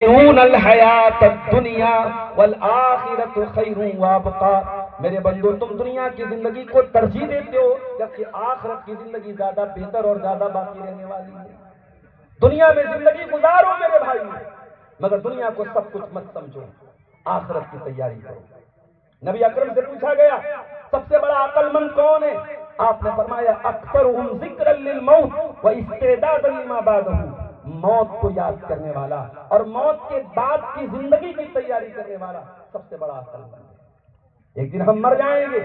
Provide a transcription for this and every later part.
الحیات الدنیا والآخرۃ خیر وابقا۔ میرے بندو تم دنیا کی زندگی کو ترجیح دیتے ہو جبکہ آخرت کی زندگی زیادہ بہتر اور زیادہ باقی رہنے والی ہے۔ دنیا میں زندگی گزارو میرے بھائی، مگر دنیا کو سب کچھ مت سمجھو، آخرت کی تیاری کرو۔ نبی اکرم سے پوچھا گیا سب سے بڑا عقل مند کون ہے؟ آپ نے فرمایا اکثرهم ذکرا للموت واستعدادا لما بعده، موت کو یاد کرنے والا اور موت کے بعد کی زندگی کی تیاری کرنے والا سب سے بڑا عقل مند ہے۔ ایک دن ہم مر جائیں گے،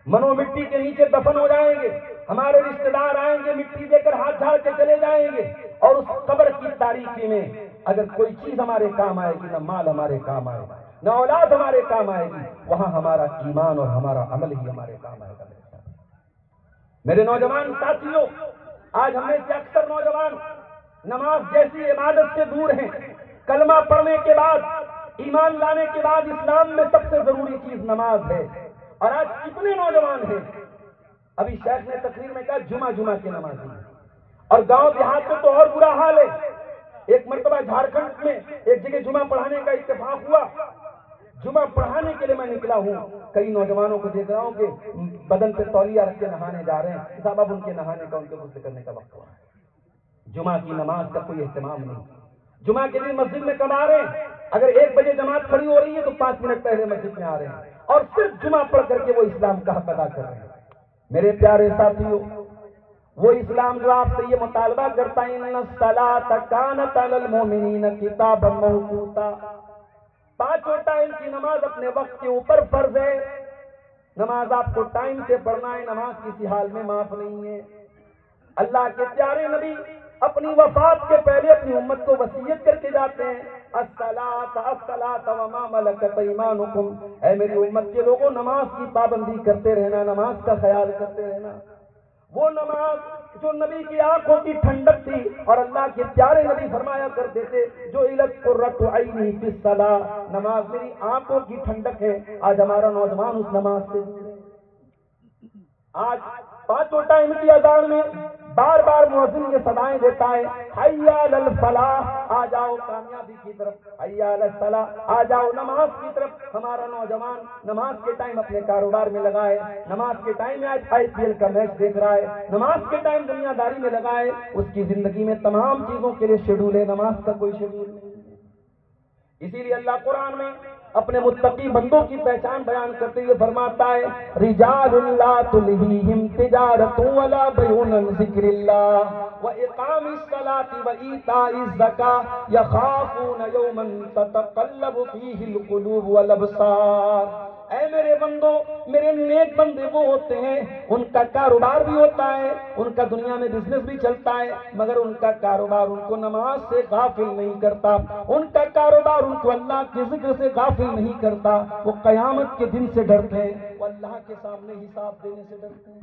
منو مٹی کے نیچے دفن ہو جائیں گے، ہمارے رشتہ دار آئیں گے مٹی دے کر ہاتھ جھاڑ کے چلے جائیں گے، اور اس قبر کی تاریکی میں اگر کوئی چیز ہمارے کام آئے گی، نہ مال ہمارے کام آئے گا، نہ اولاد ہمارے کام آئے گی، وہاں ہمارا ایمان اور ہمارا عمل ہی ہمارے کام آئے گا۔ میرے نوجوان ساتھیوں، آج ہم میں سے اکثر نوجوان نماز جیسی عبادت سے دور ہیں۔ کلمہ پڑھنے کے بعد، ایمان لانے کے بعد اسلام میں سب سے ضروری چیز نماز ہے، اور آج کتنے نوجوان ہیں، ابھی شیخ نے تقریر میں کہا جمعہ کے نمازی ہیں، اور گاؤں دیہات میں تو اور برا حال ہے۔ ایک مرتبہ جھارکھنڈ میں ایک جگہ جمعہ پڑھانے کا اتفاق ہوا، جمعہ پڑھانے کے لیے میں نکلا ہوں، کئی نوجوانوں کو دیکھ رہا ہوں کہ بدن پہ تولیہ رکھ کے نہانے جا رہے ہیں، صاحب اب ان کے نہانے کا، ان کے غسل کرنے کا وقت ہوا ہے۔ جمعہ کی نماز کا کوئی اہتمام نہیں۔ جمعہ کے دن مسجد میں کب آ رہے ہیں؟ اگر 1 بجے جماعت کھڑی ہو رہی ہے تو 5 منٹ پہلے مسجد میں آ رہے ہیں، اور صرف جمعہ پڑھ کر کے وہ اسلام کا حق ادا کر رہے ہیں۔ میرے پیارے ساتھیوں، وہ اسلام جو آپ سے یہ مطالبہ کرتا ہے ان الصلاۃ کانت علی المؤمنین کتابا موقوتا، 5 ٹائم کی نماز اپنے وقت کے اوپر فرض ہے۔ نماز آپ کو ٹائم سے پڑھنا ہے، نماز کسی حال میں معاف نہیں ہے۔ اللہ کے پیارے نبی اپنی وفات کے پہلے اپنی امت کو وصیت کر کے جاتے ہیں، الصلاۃ الصلاۃ وما ملکت ایمانکم، اے میری امت کے لوگوں نماز کی پابندی کرتے رہنا، نماز کا خیال کرتے رہنا۔ وہ نماز جو نبی کی آنکھوں کی ٹھنڈک تھی، اور اللہ کے پیارے نبی فرمایا کرتے تھے جو الت قرۃ عینی فی الصلاۃ، نماز میری آنکھوں کی ٹھنڈک ہے۔ آج ہمارا نوجوان اس نماز سے دور ہے۔ آج 5 ٹائم کی اذان میں بار بار مؤذن یہ صدائیں دیتا ہے، حی علی الفلاح، آ جاؤ کامیابی کی طرف، حی علی الصلاح، آ جاؤ نماز کی طرف۔ ہمارا نوجوان نماز کے ٹائم اپنے کاروبار میں لگا ہے، نماز کے ٹائم میں آج IPL کا میچ دیکھ رہا ہے، نماز کے ٹائم دنیا داری میں لگا ہے۔ اس کی زندگی میں تمام چیزوں کے لیے شیڈول ہے، نماز کا کوئی شیڈول نہیں ہے۔ اسی لیے اللہ قرآن میں اپنے متقی بندوں کی پہچان بیان کرتے ہوئے فرماتا ہے رجال لا تلہیہم تجارۃ ولا بیع عن ذکر اللہ واقام الصلاۃ وایتاء الزکاۃ یخافون یوما تتقلب فیہ القلوب والابصار۔ اے میرے بندو، میرے نیک بندے وہ ہوتے ہیں ان کا کاروبار بھی ہوتا ہے، ان کا دنیا میں بزنس بھی چلتا ہے، مگر ان کا کاروبار ان کو نماز سے غافل نہیں کرتا، ان کا کاروبار ان کو اللہ کے ذکر سے غافل نہیں کرتا۔ وہ قیامت کے دن سے ڈرتے ہیں، وہ اللہ کے سامنے حساب دینے سے ڈرتے ہیں۔